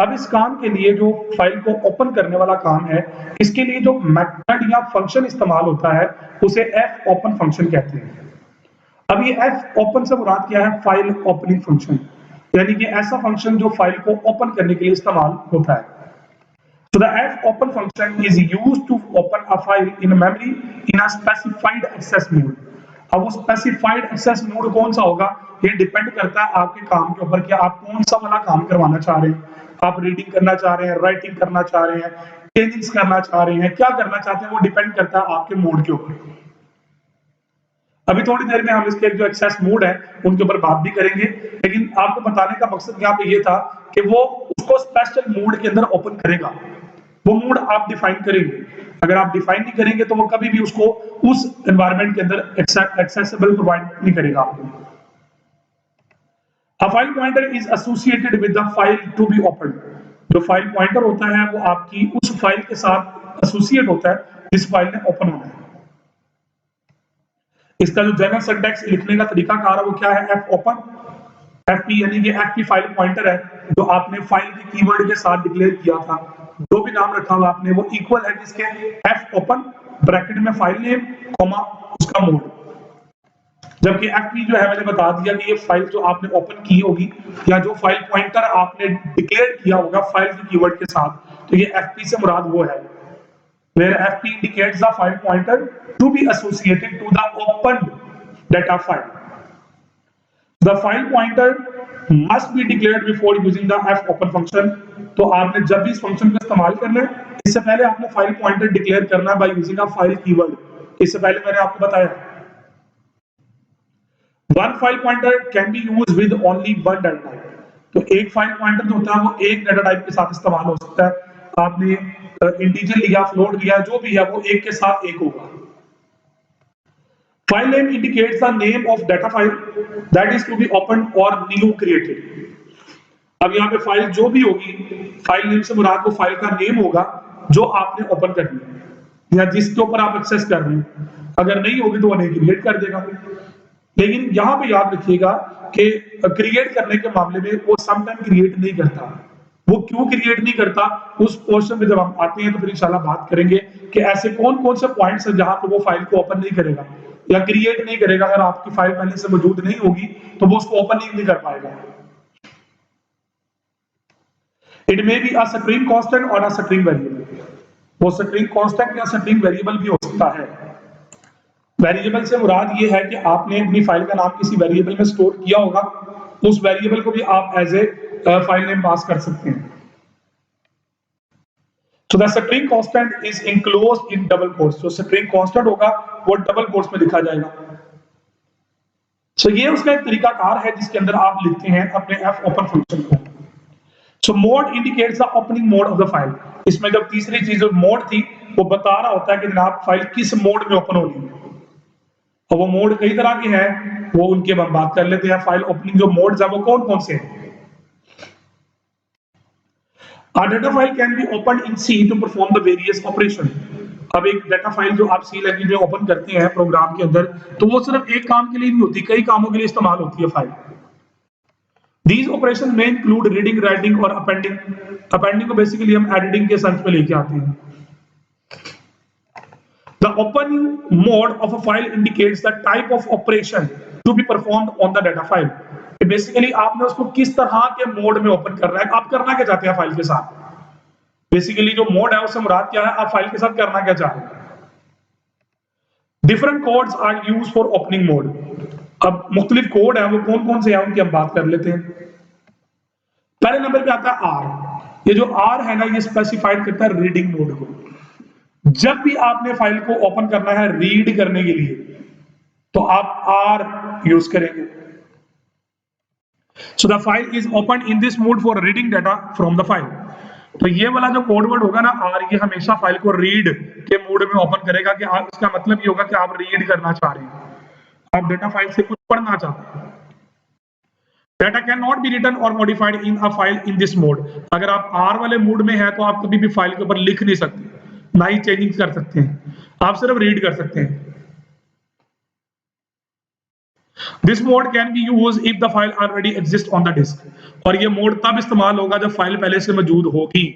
अब इस काम के लिए जो फाइल को ओपन करने वाला काम है, इसके लिए जो मेथड या फंक्शन इस्तेमाल होता है, उसे एफ ओपन फंक्शन कहते हैं। अब ये एफ ओपन से मुराद क्या है? फाइल ओपनिंग फंक्शन, यानी कि ऐसा फंक्शन जो फाइल को ओपन करने के लिए इस्तेमाल होता है। So the fopen function is used to open a file in memory in a specified access mode. अब वो स्पेसिफाइड एक्सेस मोड कौन सा होगा, ये डिपेंड करता है आपके काम के ऊपर कि आप कौन सा वाला काम करवाना चाह रहे हैं। आप रीडिंग करना चाह रहे हैं, राइटिंग करना चाह रहे हैं, चेंजिंग्स करना चाह रहे हैं, क्या करना चाहते हैं, वो डिपेंड करता है आपके मोड के ऊपर। अभी थोड़ी देर में हम इसके जो एक्सेस मोड है उनके ऊपर बात भी करेंगे, लेकिन आपको बताने का मकसद यहाँ पे ये था कि वो उसको स्पेशल मोड के अंदर ओपन करेगा। वो मोड आप डिफाइन करेंगे। अगर आप डिफाइन नहीं करेंगे तो वो कभी भी उसको उस एनवायरनमेंट के अंदर एक्सेसिबल प्रोवाइड नहीं करेगा आपको। A file pointer is associated with the file to be opened. जो फाइल पॉइंटर होता है वो आपकी उस फाइल के साथ एसोसिएट होता है जिस फाइल ने ओपन होना है। इसका जो जनरल सिंटैक्स लिखने का तरीका कार है वो क्या है? एफ ओपन, एफपी यानी कि एफपी फाइल पॉइंटर है जो आपने फाइल के कीवर्ड के साथ डिक्लेयर किया था। जो भी नाम रखा हुआ आपने वो इक्वल है जिसके एफ ओपन ब्रैकेट में फाइल नेम कॉमा उसका मोड। जबकि एफपी जो है मैंने बता दिया कि ये फाइल जो आपने ओपन की होगी या जो फाइल पॉइंटर आपने डिक्लेयर किया होगा फाइल के कीवर्ड के साथ, तो ये एफपी से मुराद वो है। Where FP indicates the file pointer to be associated to the opened data file. The file pointer must be declared before using the fopen function. तो आपने जब भी इस फंक्शन का इस्तेमाल करना है, इससे पहले आपने फाइल पॉइंटर डिक्लेयर करना है by using a file keyword. इससे पहले मैंने आपको बताया one file pointer can be used with only one data type. तो एक फाइल पॉइंटर जो होता है वो एक डाटा टाइप के साथ इस्तेमाल हो सकता है। आपने इंटीजर लिया, फ्लोट लिया, जो भी है वो एक के साथ एक होगा। File name indicates the name of data file that is to be opened और न्यू क्रिएटेड। अब यहाँ पे फाइल जो भी होगी, फाइल नेम से मुराद वो फाइल का नेम होगा जो आपने ओपन करनी है या जिसके ऊपर आप एक्सेस कर रहे हैं। अगर नहीं होगी तो वो नहीं क्रिएट कर देगा। लेकिन यहाँ पे याद रखिएगा कि क्रिएट करने के मामले में वो समटाइम क्रिएट नहीं करता। वो क्यों क्रिएट नहीं करता, उस पोर्शन में जब हम आते हैं तो फिर इंशाल्लाह बात करेंगे कि ऐसे कौन कौन से पॉइंट्स हैं जहां पे वो फाइल को ओपन नहीं करेगा या क्रिएट नहीं करेगा। अगर आपकी फाइल पहले से मौजूद नहीं होगी तो वो उसको ओपन नहीं कर पाएगा। It may be a string constant और अ स्ट्रिंग वेरिएबल। वो स्ट्रिंग कांस्टेंट या स्ट्रिंग वेरिएबल भी हो सकता है। वेरिएबल से मुराद ये है कि आपने अपनी फाइल का नाम किसी वेरिएबल में स्टोर किया होगा, उस वेरिएबल को भी आप एज ए फाइल नेम पास कर सकते हैं। So the string constant is enclosed in double quotes. जो string constant होगा वो डबल कोट्स में लिखा जाएगा। So ये उसका एक तरीकाकार है जिसके अंदर आप लिखते हैं अपने fopen फंक्शन को। So mode indicates the opening mode of the file. इसमें जब तीसरी चीज जो मोड थी वो बता रहा होता है कि जनाब फाइल किस मोड में ओपन होनी है। और वो मोड कई तरह के हैं, वो उनके हम बात कर लेते हैं। फाइल ओपनिंग जो मोड्स है वो कौन कौन से हैं? A data file can be opened in C to perform the various operation. अब एक डाटा फाइल जो आप सी लैंग्वेज में ओपन करते हैं प्रोग्राम के अंदर, तो वो सिर्फ एक काम के लिए नहीं होती, कई कामों के लिए इस्तेमाल होती है file. These operations may include reading, writing और appending. Appending को बेसिकली हम एडिटिंग के सेंस में लेके आते हैं। The opening mode of a file indicates the type of operation to be performed on the data file. Basically आपने उसको किस तरह के मोड में ओपन करना है, आप करना क्या चाहते हैं फाइल के साथ। बेसिकली जो मोड है उससे मुराद क्या है, आप फाइल के साथ करना क्या चाह रहे हैं। Different codes are used for opening mode. अब मुख्तलिफ कोड है, वो कौन कौन से हैं उनकी हम बात कर लेते हैं। पहले नंबर पे आता है आर। ये जो आर है ना, ये स्पेसिफाइड करता है रीडिंग मोड को। जब भी आपने फाइल को ओपन करना है रीड करने के लिए तो आप आर यूज करेंगे। So the file is opened in this mode for reading data from the file. तो ये वाला जो कोड वर्ड होगा ना आर, ये हमेशा फाइल को रीड के मोड में ओपन करेगा कि आप, इसका मतलब ये होगा कि आप रीड करना चाह रहे हैं, आप डेटा फाइल से कुछ पढ़ना चाहते हैं। Data cannot be written or modified in a file in this mode. अगर आप आर वाले मोड में है तो आप कभी भी फाइल के ऊपर लिख नहीं सकते, ना ही चेंजिंग कर सकते हैं, आप सिर्फ रीड कर सकते हैं। This mode can be use if the file already exist on the disk. और ये मोड तब इस्तेमाल होगा जब फाइल पहले से मौजूद होगी।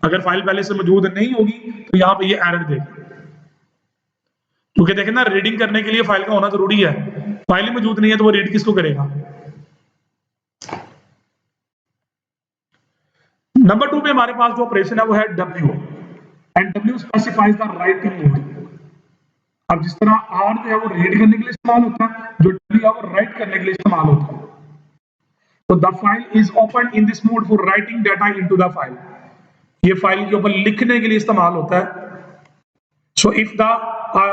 अगर फाइल पहले से मौजूद नहीं होगी तो यहाँ पे ये एरर देगा, क्योंकि देखें ना, रीडिंग करने के लिए फाइल का होना जरूरी है। फाइल ही मौजूद नहीं है तो वो रीड किसको करेगा। नंबर 2 में हमारे पास जो ऑपरेशन है वो है W, and W specifies the writing mode. अब जिस तरह R जो है वो रीड करने के लिए इस्तेमाल होता है, जो W है वो राइट करने के लिए इस्तेमाल होता है। तो the file is open in this mode for writing data into the file. ये फाइल के ऊपर लिखने के लिए इस्तेमाल होता है। So if the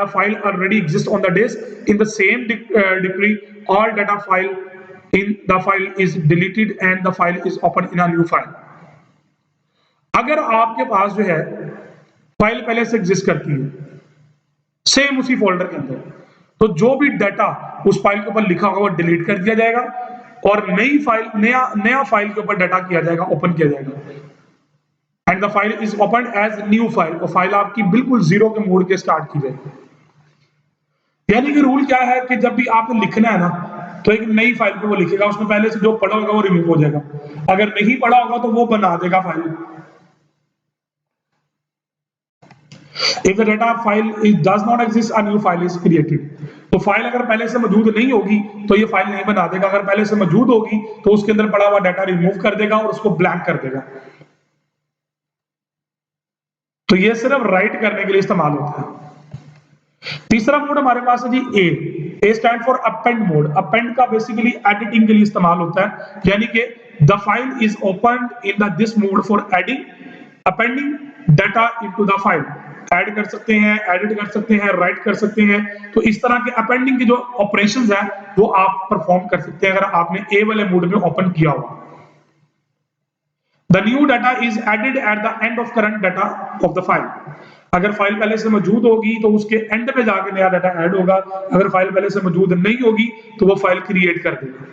file already exists on the disk in the same degree, all data file in the file is deleted and the file is opened in a new file. अगर आपके पास जो है फाइल पहले से exist करती है same उसी folder के अंदर, तो जो भी डाटा उस फाइल के ऊपर लिखा होगा वो डिलीट कर दिया जाएगा और नई फाइल नया फाइल के ऊपर डाटा किया जाएगा, ओपन किया जाएगा। And the file is open as new file, और फाइल आपकी बिल्कुल जीरो के मोड के स्टार्ट की जाएगी। यानी कि रूल क्या है कि जब भी आपने लिखना है ना, तो एक नई फाइल पे वो लिखेगा, उसमें पहले से जो पढ़ा होगा वो रिमूव हो जाएगा, अगर नहीं पढ़ा होगा तो वो बना देगा file. If the data file does not exist, a new file is created. तो फाइल अगर पहले से मौजूद नहीं होगी तो ये फाइल नहीं बना देगा, अगर पहले से मौजूद होगी तो उसके अंदर पड़ा हुआ डाटा रिमूव कर देगा और उसको ब्लैंक कर देगा। तो ये सिर्फ राइट करने के लिए इस्तेमाल होता है। तीसरा मोड हमारे पास है जी A stand for append mode. Append का बेसिकली एडिटिंग के लिए इस्तेमाल होता है, यानी कि the file is opened in the this mode for adding appending data into the file. Add कर सकते हैं, एडिट कर सकते हैं, राइट कर सकते हैं। तो इस तरह के अपेंडिंग के जो ऑपरेशंस हैं वो आप परफॉर्म कर सकते हैं अगर आपने ए वाले मोड में ओपन किया हुआ। The new data is added at the end of current data of the file. अगर फाइल पहले से मौजूद होगी तो उसके एंड पे जाके नया डाटा ऐड होगा, अगर फाइल पहले से मौजूद नहीं होगी तो वो फाइल क्रिएट कर देगा।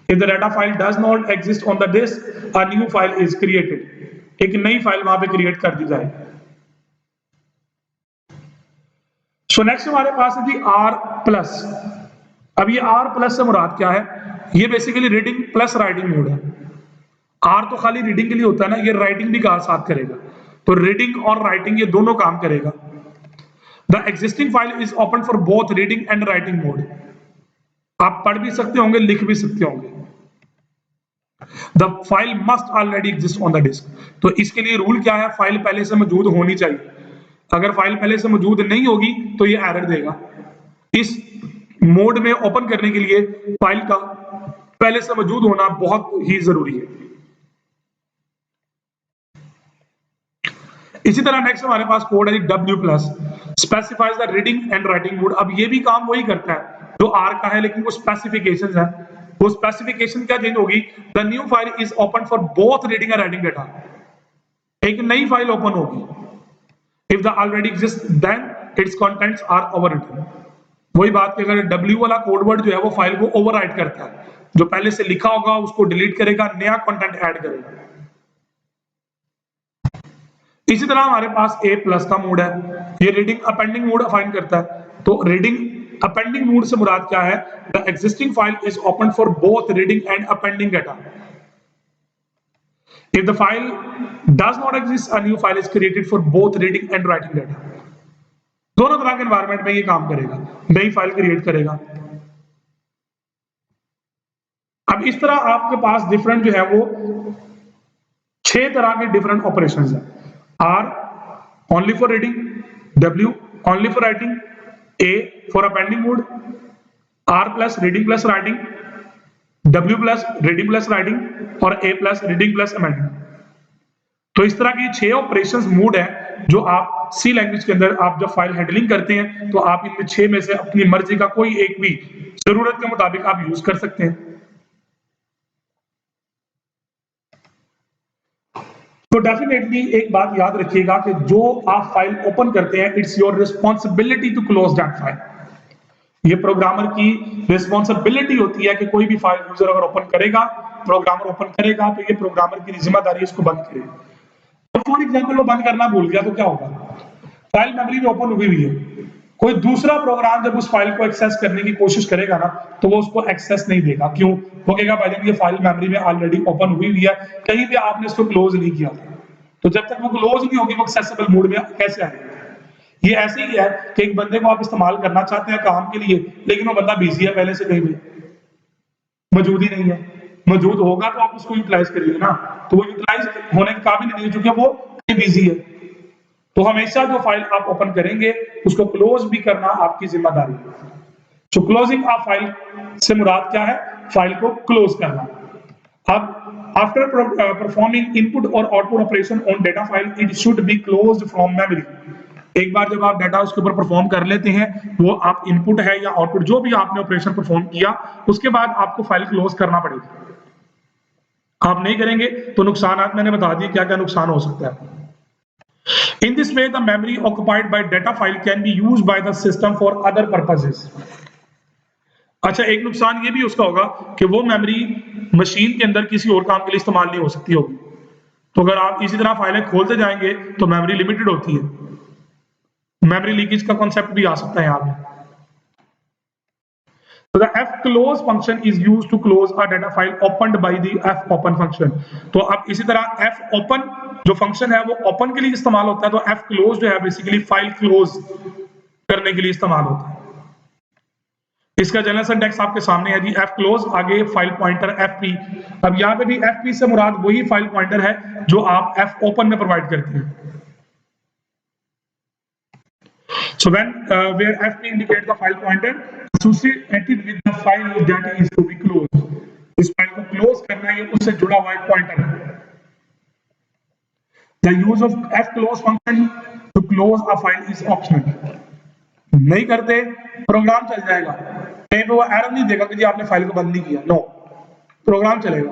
If the data file does not exist on the disk, a new file is created. एक नई फाइल वहां पे क्रिएट कर दी जाएगी। So next हमारे पास है जी R+। अब ये R+ से मुराद क्या है? ये basically reading plus writing mode है। आर तो खाली रीडिंग के लिए होता है ना, ये राइटिंग भी साथ करेगा, तो रीडिंग और राइटिंग ये दोनों काम करेगा। The existing file is open for both reading and writing mode. आप पढ़ भी सकते होंगे, लिख भी सकते होंगे। The file must already exist on the disk. तो इसके लिए रूल क्या है, फाइल पहले से मौजूद होनी चाहिए। अगर फाइल पहले से मौजूद नहीं होगी तो ये एरर देगा। इस मोड में ओपन करने के लिए फाइल का पहले से मौजूद होना बहुत ही जरूरी है। इसी तरह नेक्स्ट हमारे पास कोड है W+, specifies the reading and writing mode. अब ये भी काम वही करता है जो R का है, लेकिन वो स्पेसिफिकेशंस है। वो स्पेसिफिकेशन क्या चेंज होगी, the new file is open for both reading and writing data. एक नई फाइल ओपन होगी। If the already exist then its contents are overwritten. वही बात कि अगर W वाला कोड वर्ड जो है वो फाइल को ओवरराइट करता है, जो पहले से लिखा होगा उसको डिलीट करेगा, नया कंटेंट ऐड करेगा। इसी तरह हमारे पास A+ का मोड है, ये रीडिंग अपेंडिंग मोड अफाइन करता है। तो रीडिंग अपेंडिंग मोड से मुराद क्या है, the existing file is open for both reading and appending data. If the file does not exist, a new file is created for both reading and writing data. दोनों तरह के environment में ये काम करेगा, नई फाइल क्रिएट करेगा। अब इस तरह आपके पास डिफरेंट जो है वो 6 तरह के डिफरेंट ऑपरेशंस हैं। R only for reading, W only for writing, A for appending mode, R+ reading plus writing, W+ reading plus writing और A+ reading plus amending। तो इस तरह के 6 ऑपरेशंस मोड है जो आप C लैंग्वेज के अंदर आप जब फाइल हैंडलिंग करते हैं तो आप इनमें 6 में से अपनी मर्जी का कोई एक भी जरूरत के मुताबिक आप यूज कर सकते हैं। तो डेफिनेटली एक बात याद रखिएगा कि जो आप फाइल ओपन करते हैं, it's your responsibility to close that file. ये प्रोग्रामर की रिस्पॉन्सिबिलिटी होती है कि कोई भी फाइल यूजर अगर ओपन करेगा, प्रोग्रामर ओपन करेगा, तो ये प्रोग्रामर की जिम्मेदारी इसको बंद करे। तो फॉर एग्जाम्पल वो बंद करना भूल गया तो क्या होगा, फाइल मेमोरी में ओपन हुई है, कोई दूसरा प्रोग्राम जब उस फाइल को एक्सेस करने की कोशिश करेगा ना, तो वो उसको एक्सेस नहीं देगा। क्यों? वो कहेगा भाई ये फाइल मेमोरी में ऑलरेडी ओपन हुई हुई है, कहीं भी आपने इसको क्लोज नहीं किया था। तो जब तक वो क्लोज नहीं होगी, वो एक्सेसिबल मोड में कैसे आएगी? ये ऐसे ही है कि एक बंदे को आप इस्तेमाल करना चाहते हैं काम के लिए, लेकिन वो बंदा बिजी है, पहले से कहीं भी मौजूद ही नहीं है। मौजूद होगा तो आप उसको यूटिलाइज करिए ना, तो वो यूटिलाइज होने के काबिल नहीं है, क्योंकि वो कहीं बिजी है। तो हमेशा जो फाइल आप ओपन करेंगे, उसको क्लोज भी करना आपकी जिम्मेदारी है। तो क्लोजिंग ऑफ फाइल से मुराद क्या है? फाइल को क्लोज करना। अब आफ्टर परफॉर्मिंग इनपुट और output operation on data file, it should be closed from memory. एक बार जब आप डाटा उसके ऊपर परफॉर्म कर लेते हैं, वो आप इनपुट है या आउटपुट जो भी आपने ऑपरेशन परफॉर्म किया, उसके बाद आपको फाइल क्लोज करना पड़ेगा। आप नहीं करेंगे तो नुकसान मैंने बता दिए क्या क्या नुकसान हो सकता है। In this way, the memory occupied by data file can be used by the system for other purposes. अच्छा, एक नुकसान ये भी उसका होगा कि वो मेमोरी मशीन के अंदर किसी और काम के लिए इस्तेमाल नहीं हो सकती होगी। तो अगर आप इसी तरह फाइलें खोलते जाएंगे तो मेमोरी लिमिटेड होती है। मेमोरी लीकेज का कॉन्सेप्ट भी आ सकता है यहाँ पे। So the fclose function is used to close a data file opened by the fopen function. तो अब इसी तरह fopen जो फंक्शन है वो ओपन के लिए इस्तेमाल होता है, तो fclose जो है बेसिकली फाइल क्लोज करने के लिए इस्तेमाल होता है। इसका जनरल सिंटैक्स आपके सामने है जी, fclose आगे फाइल पॉइंटर fp। अब यहाँ पे भी fp से मुराद वही फाइल पॉइंटर है जो आप fopen में प्रोवाइड करते हैं। So when where fp indicates the file pointer associated with the file that is to be closed, इस फाइल को क्लोज करना है, उससे जुड़ा हुआ एक पॉइंटर है। The use of fclose function to close a file is optional. नहीं करते प्रोग्राम चल जाएगा, कहीं पे वो एरर नहीं देगा कि जी आपने फाइल को बंद नहीं किया। नो, प्रोग्राम चलेगा,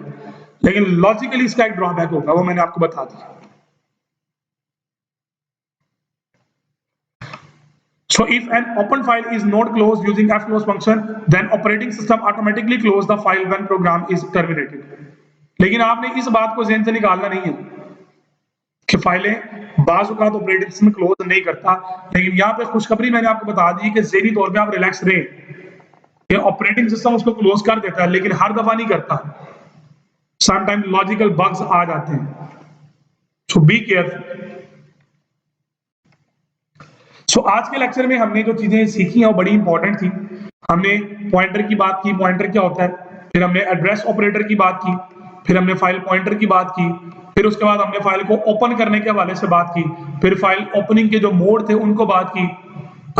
लेकिन लॉजिकली इसका एक ड्रॉबैक होगा, वो मैंने आपको बता दिया। So if an open file is not closed using fclose function, then operating system automatically close the file when program is terminated. लेकिन आपने इस बात को ज़हन से निकालना नहीं है कि फाइलें बाज़ औक़ात ऑपरेटिंग सिस्टम क्लोज नहीं करता, लेकिन यहाँ पे खुशखबरी मैंने आपको बता दी कि ज़हनी तौर पे आप रिलैक्स रहें कि ऑपरेटिंग सिस्टम उसको क्लोज कर देता है, लेकिन हर दफा नहीं करता। समटाइम लॉजिकल बग्स आ जाते हैं, सो बी केयरफुल। सो आज के लेक्चर में हमने जो चीजें सीखी हैं वो बड़ी इंपॉर्टेंट थी। हमने पॉइंटर की बात की, पॉइंटर क्या होता है, फिर हमने एड्रेस ऑपरेटर की बात की, फिर हमने फाइल पॉइंटर की बात की, फिर उसके बाद हमने फाइल को ओपन करने के हवाले से बात की, फिर फाइल ओपनिंग के जो मोड थे उनको बात की।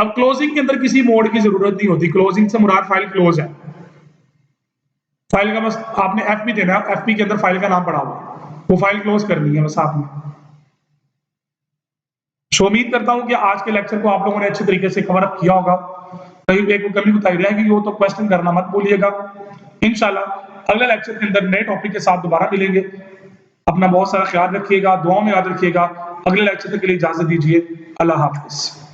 अब क्लोजिंग के अंदर किसी मोड की जरूरत नहीं होती, क्लोजिंग से मुराद फाइल क्लोज है। फाइल का बस आपने एफपी देना है, एफपी के अंदर फाइल का नाम पड़ा हुआ, वो फाइल क्लोज करनी है बस आपने। सो उम्मीद करता हूं कि आज के लेक्चर को आप लोगों ने अच्छे तरीके से कवर अप किया होगा। कहीं भी कोई कमी बताई रहेगी हो तो क्वेश्चन करना मत भूलिएगा। इंशाल्लाह अगले लेक्चर के अंदर नए टॉपिक के साथ दोबारा मिलेंगे। अपना बहुत सारा ख्याल रखिएगा, दुआओं में याद रखिएगा। अगले लेक्चर तक के लिए इजाजत दीजिए। अल्लाह हाफिज।